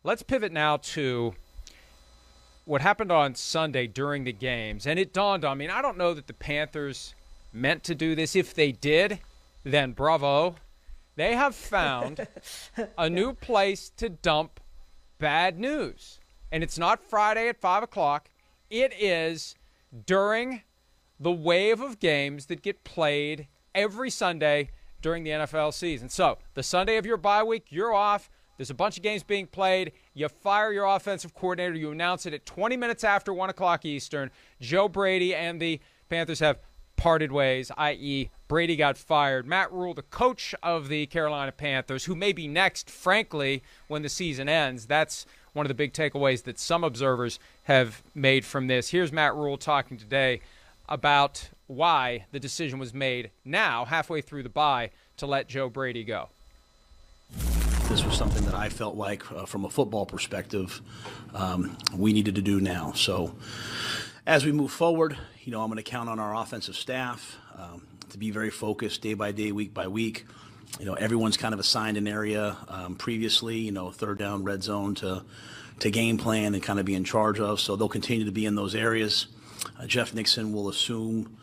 let's pivot now to what happened on Sunday during the games. And it dawned on me, and I don't know that the Panthers meant to do this. If they did, then bravo. They have found a new place to dump bad news. And it's not Friday at 5 o'clock. It is during the wave of games that get played every Sunday during the NFL season. So the Sunday of your bye week, you're off. There's a bunch of games being played. You fire your offensive coordinator. You announce it at 20 minutes after 1 o'clock Eastern. Joe Brady and the Panthers have parted ways, i.e. Brady got fired. Matt Rule, the coach of the Carolina Panthers, who may be next, frankly, when the season ends. That's one of the big takeaways that some observers have made from this. Here's Matt Rule talking today about why the decision was made now, halfway through the bye, to let Joe Brady go. This was something that I felt like, from a football perspective, we needed to do now. So as we move forward, I'm going to count on our offensive staff to be very focused day by day, week by week. Everyone's kind of assigned an area previously, third down, red zone to game plan and kind of be in charge of. So they'll continue to be in those areas. Jeff Nixon will assume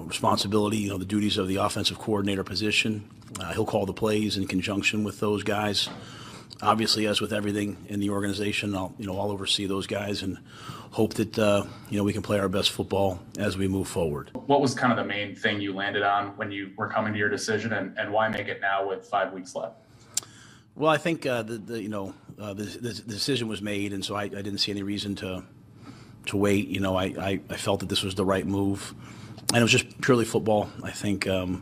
responsibility, the duties of the offensive coordinator position. He'll call the plays in conjunction with those guys. Obviously, as with everything in the organization, I'll oversee those guys and hope that we can play our best football as we move forward. What was kind of the main thing you landed on when you were coming to your decision, and why make it now with 5 weeks left? Well, I think the decision was made, and so I didn't see any reason to wait. I felt that this was the right move, and it was just purely football. I think that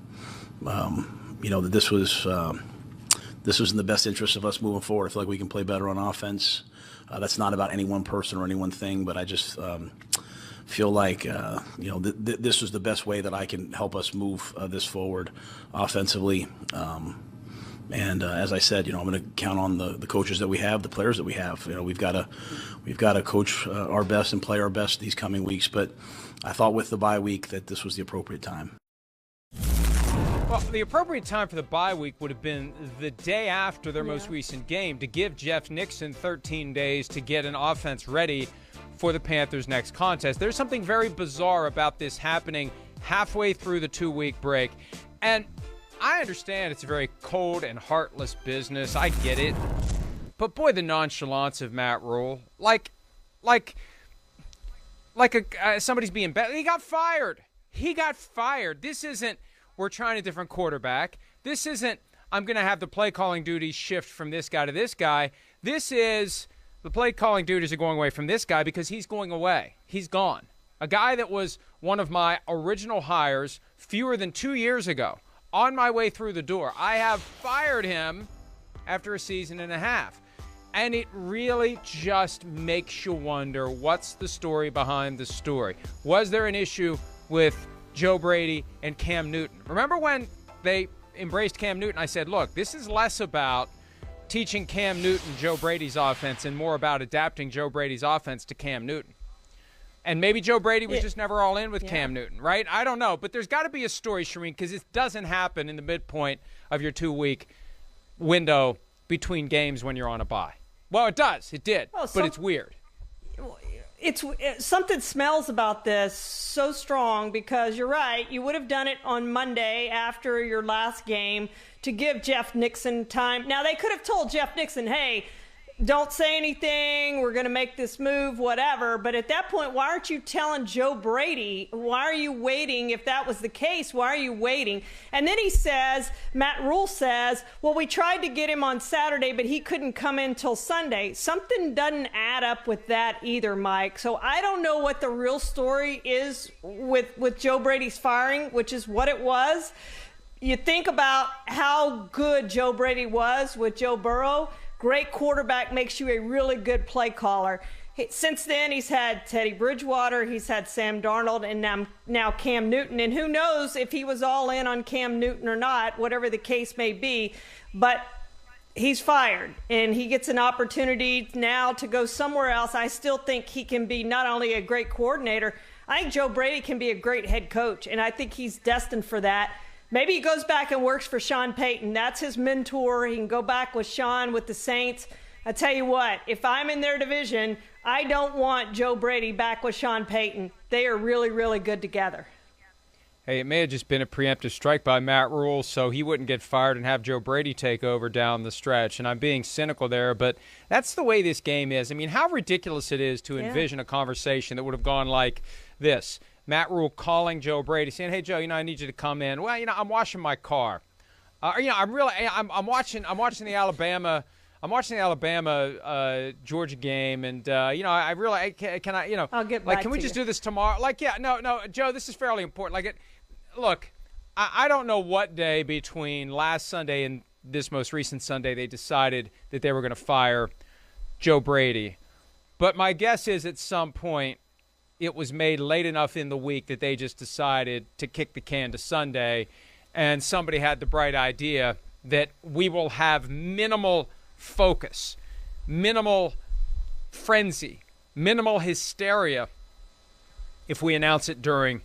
this was in the best interest of us moving forward. I feel like we can play better on offense. That's not about any one person or any one thing, but I just feel like this was the best way that I can help us move this forward offensively. And as I said, I'm going to count on the coaches that we have, the players that we have. We've got to coach our best and play our best these coming weeks. But I thought with the bye week that this was the appropriate time. Well, the appropriate time for the bye week would have been the day after their most recent game, to give Jeff Nixon 13 days to get an offense ready for the Panthers' next contest. There's something very bizarre about this happening halfway through the 2-week break. And I understand it's a very cold and heartless business. I get it. But boy, the nonchalance of Matt Rule. Like somebody's being bad. He got fired. This isn't, we're trying a different quarterback. This isn't, I'm going to have the play calling duties shift from this guy to this guy. This is, the play calling duties are going away from this guy because he's going away. He's gone. A guy that was one of my original hires fewer than 2 years ago. On my way through the door, I have fired him after a season and a half. And it really just makes you wonder, what's the story behind the story? Was there an issue with Joe Brady and Cam Newton? Remember when they embraced Cam Newton? I said, look, this is less about teaching Cam Newton Joe Brady's offense and more about adapting Joe Brady's offense to Cam Newton. And maybe Joe Brady was just never all in with Cam Newton, right? I don't know. But there's got to be a story, Charean, because it doesn't happen in the midpoint of your 2-week window between games when you're on a bye. Well, it does. It did. But it's weird. It's something smells about this so strong, because you're right. You would have done it on Monday after your last game to give Jeff Nixon time. Now, they could have told Jeff Nixon, hey, don't say anything, we're going to make this move, whatever. But at that point, why aren't you telling Joe Brady? Why are you waiting? If that was the case, why are you waiting? And then he says, Matt Rule says, well, we tried to get him on Saturday, but he couldn't come in till Sunday. Something doesn't add up with that either, Mike. So I don't know what the real story is with Joe Brady's firing, which is what it was. You think about how good Joe Brady was with Joe Burrow. Great quarterback makes you a really good play caller. Since then, he's had Teddy Bridgewater, he's had Sam Darnold, and now Cam Newton. And who knows if he was all in on Cam Newton or not, whatever the case may be. But he's fired, and he gets an opportunity now to go somewhere else. I still think he can be not only a great coordinator, I think Joe Brady can be a great head coach, and I think he's destined for that. Maybe he goes back and works for Sean Payton. That's his mentor. He can go back with Sean with the Saints. I tell you what, if I'm in their division, I don't want Joe Brady back with Sean Payton. They are really, really good together. Hey, it may have just been a preemptive strike by Matt Rule so he wouldn't get fired and have Joe Brady take over down the stretch. And I'm being cynical there, but that's the way this game is. I mean, how ridiculous it is to envision a conversation that would have gone like this. Matt Rule calling Joe Brady, saying, "Hey, Joe, I need you to come in." "Well, I'm washing my car." I'm watching the Alabama. I'm watching the Alabama Georgia game, and I really can I I'll get like back can we to just you. do this tomorrow? Like, yeah, no, Joe, this is fairly important. Look, I don't know what day between last Sunday and this most recent Sunday they decided that they were going to fire Joe Brady, but my guess is at some point it was made late enough in the week that they just decided to kick the can to Sunday, and somebody had the bright idea that we will have minimal focus, minimal frenzy, minimal hysteria if we announce it during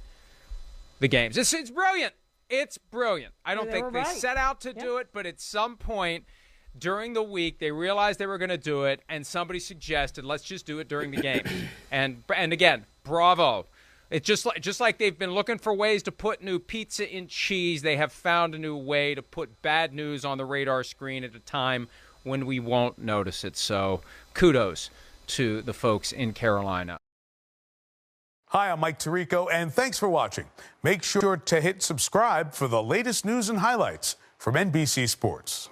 the games. It's brilliant. It's brilliant. I don't think they set out to do it, but at some point during the week they realized they were going to do it, and somebody suggested, let's just do it during the game. and again, bravo. It's just like they've been looking for ways to put new pizza in cheese. They have found a new way to put bad news on the radar screen at a time when we won't notice it. So kudos to the folks in Carolina. Hi, I'm Mike Tirico, and thanks for watching. Make sure to hit subscribe for the latest news and highlights from NBC Sports.